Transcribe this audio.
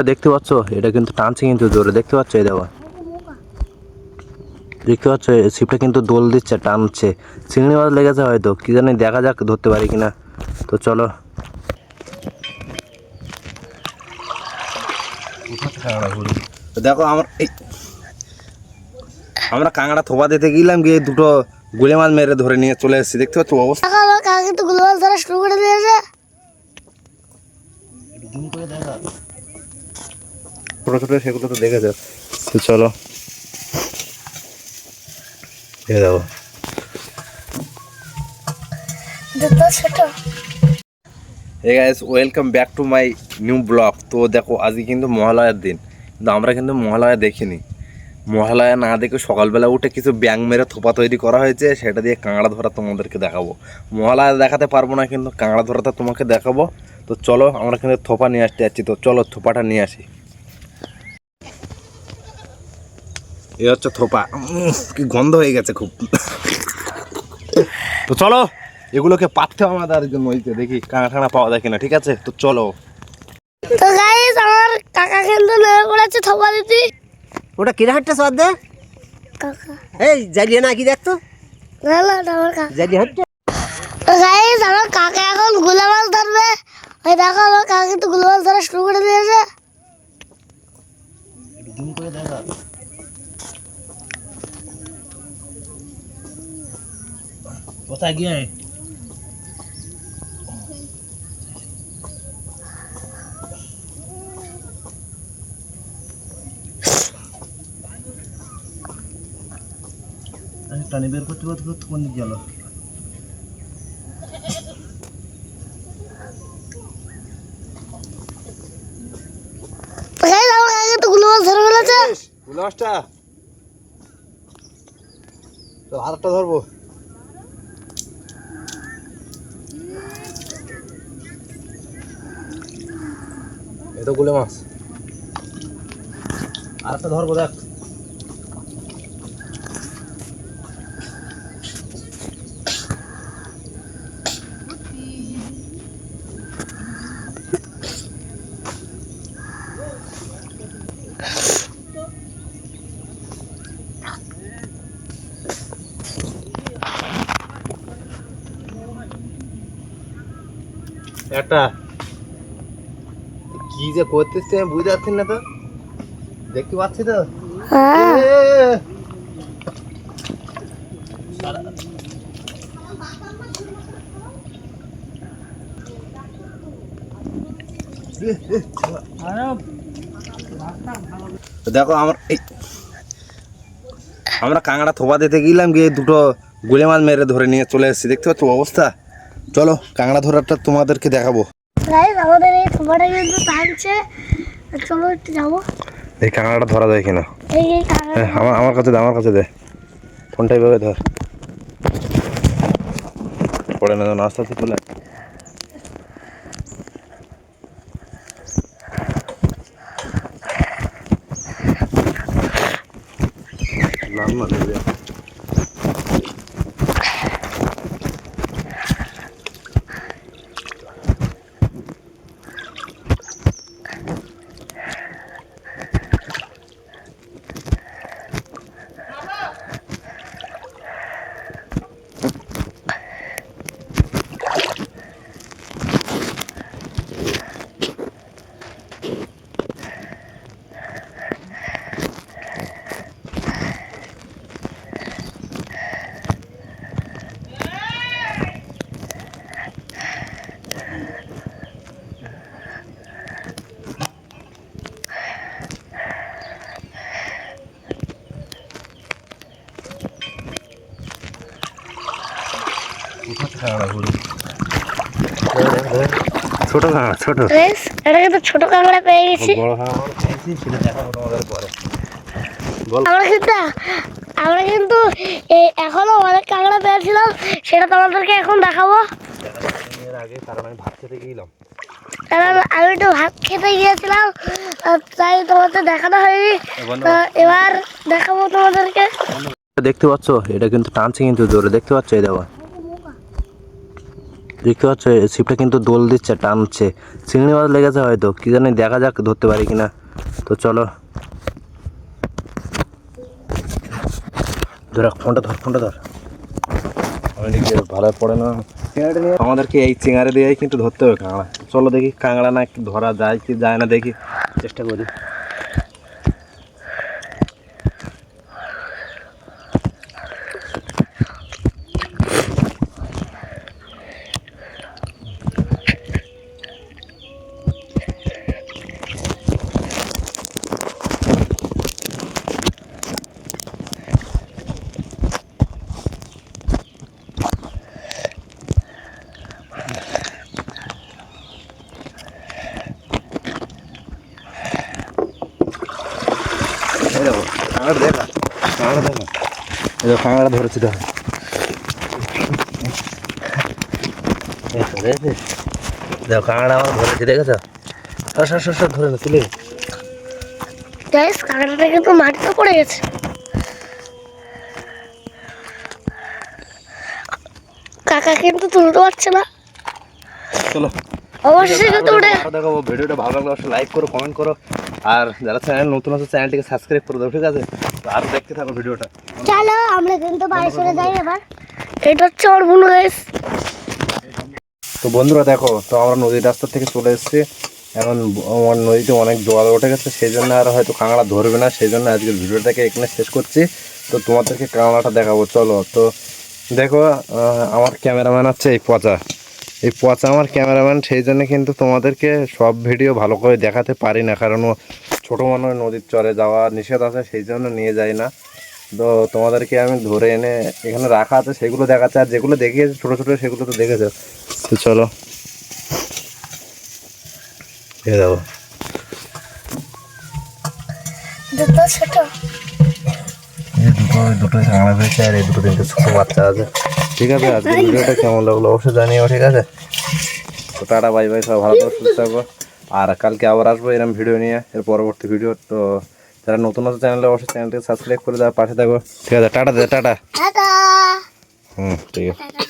দেখতে পাচ্ছ এটা কিন্তু টানছে কিন্তু জোরে, দেখতে পাচ্ছ? এই দেখো, দেখতে পাচ্ছ ছিপটা কিন্তু দোল দিচ্ছে, টানছে। চিংড়ি মাছ লেগেছে হয়তো, কি জানি, দেখা যাক ধরতে পারি কিনা। তো চলো। দেখো আমরা কাঁকড়া থোপা দিতে গেলাম, গিয়ে দুটো গুলে মাছ মেরে ধরে নিয়ে চলে এসেছি। দেখতে পাচ্ছ অবস্থা? আমার কাকা কিন্তু গুলো মাছ ধরা শুরু করে দিয়েছে। ছোট ছোট সেগুলো তো দেখেছো। তো চলো, দেখো hey guys, welcome back to my new blog. তো দেখো আজকে কিন্তু মহালয়ার দিন, কিন্তু আমরা কিন্তু মহালয়া দেখিনি। মহালয়া না দেখে সকালবেলা উঠে কিছু ব্যাং মেরে থোপা তৈরি করা হয়েছে, সেটা দিয়ে কাঁকড়া ধরা তোমাদেরকে দেখাবো। মহালয়া দেখাতে পারবো না, কিন্তু কাঁকড়া ধরাটা তোমাকে দেখাবো। তো চলো, আমরা কিন্তু থোপা নিয়ে আসতে যাচ্ছি। তো চলো থোপাটা নিয়ে আসি। এ হচ্ছে থোপা। কি গন্ধ হয়ে গেছে খুব। তো চলো এগুলোকে পাততে হবে আমাদের জন্য, দেখি কাঁকড়া পাওয়া যায় কিনা। ঠিক আছে, তো চলো। তো গাইস, আমার কাকা কিন্তু নেমে পড়েছে থোপা দিতে। ওটা কিরা হাটটা সদ দে কাকা এই জ্বালিয়ে না কি দেখতো না না, ওটা আমার কাকা। জ্বালিয়ে হাটটা। তো গাইস, আমার কাকা এখন গুলো মাছ ধরবে। ওই দেখো, আমার কাকা কিন্তু গুলো মাছ ধরা শুরু করে দিয়েছে। কোথায় গিয়ে টানি বের করতে করতে কোন দিক গেল? তো গাইস, আমার কাকা কিন্তু গুলো মাছ ধরে ফেলেছে। গুলাসটা তো আরেকটা ধরবো। এই তো গুলে মাছ, আরেকটা ধরবো। দেখ, একটা কি যে করতেছে আমি বুঝতে পারছি না। তো দেখতে পাচ্ছি তো। হ্যাঁ, দেখো আমরা কাঁকড়া থোপা দিতে গেলাম, গিয়ে দুটো গুলে মাছ মেরে ধরে নিয়ে চলে এসেছি। দেখতে পাচ্ছ অবস্থা? চলো কাঁকড়া ধরাটা তোমাদেরকে দেখাবো। গাইস, আমাদের এই থোপাটা কিন্তু টানছে। চলো একটু যাবো। এই কাঁকড়াটা ধরা যায় কিনা। এই কাকা হ্যাঁ, আমার কাছে দে, আমার কাছে দে। ফোনটা এইভাবে ধর, পড়ে না যেন, আস্তে আস্তে চলে। লাল না দেবে। ছোট কাঁকড়া, ছোট। গাইস, এটা কিন্তু ছোট কাঁকড়া পেয়ে গেছি। বড় কাঁকড়া পেয়েছি, সেটা দেখাবো তোমাদের পরে। আমরা কিন্তু এখনো অনেক কাঁকড়া পেয়েছিলাম, সেটা তোমাদেরকে এখন দেখাবো। এর আগে কারণ আমি ভাত খেতে গেলাম। কারণ আমি একটু ভাত খেতে গিয়েছিলাম, তাই তোমাদের দেখানো হয়নি। তো এবার দেখাবো তোমাদেরকে। দেখতে পাচ্ছ এটা কিন্তু টানছে কিন্তু জোরে, দেখতে পাচ্ছ? এই দেখো, দেখতে পাচ্ছ ছিপটা কিন্তু দোল দিচ্ছে, টানছে, চিংড়ি মাছ লেগেছে হয়তো, কি জানি, দেখা যাক ধরতে পারি কিনা। তো চলো, ধর ফোনটা ধর, ভালো পড়ে না। আমাদেরকে এই চিঙারে দিয়েই কিন্তু ধরতে হবে কাঁকড়া। চলো দেখি কাঁকড়া না ধরা যায় কি যায় না, দেখি, চেষ্টা করি। কাঁকড়া ধরেছি, দেখো দেখো কাঁকড়া আমার ধরেছি, দেখেছ? সর ধরে না, তুলে গাইস কাঁকড়াটা কিন্তু মাটিতে পড়ে গেছে। কাকা কিন্তু তুলতে পারছে না। চলো অবশেষে কিন্তু উঠে দেখো, ভিডিওটা ভালো লাগলে অবশ্যই লাইক করো, কমেন্ট করো, আর যারা চ্যানেল নতুন আছে চ্যানেলটিকে সাবস্ক্রাইব করে দাও, ঠিক আছে? তো আর দেখতে থাকো ভিডিওটা। চলো আমরা কিন্তু বাড়ি চলে যাই এবার। এটা হচ্ছে ওর বোন গাইস। তো বন্ধুরা দেখো, তো আমরা নদীর রাস্তা থেকে চলে এসেছি। এখন আমার নদীতে অনেক জল উঠে গেছে, সেই জন্য আর হয়তো কাঁকড়া ধরবে না, সেই জন্য আজকের ভিডিওটাকে এখানে শেষ করছি। তো তোমাদেরকে কাঁকড়াটা দেখাবো, চলো। তো দেখো, আমার ক্যামেরাম্যান হচ্ছে এই পচা আমার ক্যামেরাম্যান, সেই জন্য কিন্তু তোমাদেরকে সব ভিডিও ভালো করে দেখাতে পারি না, কারণ ও ছোটো মানুষ, নদীর চরে যাওয়া নিষেধ আছে, সেই জন্য নিয়ে যাই না। তো তোমাদেরকে আমি ধরে এনে এখানে রাখা আছে, সেগুলো দেখাচ্ছে, আর যেগুলো দেখিয়েছে ছোটো ছোটো সেগুলো তো দেখেছো। তো চলো দেখে যাবো। দুটো ছোট দুটো কাঁকড়া পেয়েছে, আর এই দুটো তিনটে ছোটো বাচ্চা আছে। ঠিক আছে, আজকে ভিডিওটা কেমন লাগলো অবশ্যই জানিও, ঠিক আছে? তো টাটা, বাই বাই, সবাই ভালো থাকো, সুস্থ থাকো। আর কালকে আবার আসবো এরকম ভিডিও নিয়ে, এর পরবর্তী ভিডিও। তো যারা নতুন আছে চ্যানেলে অবশ্যই চ্যানেলটিকে সাবস্ক্রাইব করে দেওয়ার পাশে থাকো, ঠিক আছে? টাটা। টাটা। ঠিক আছে।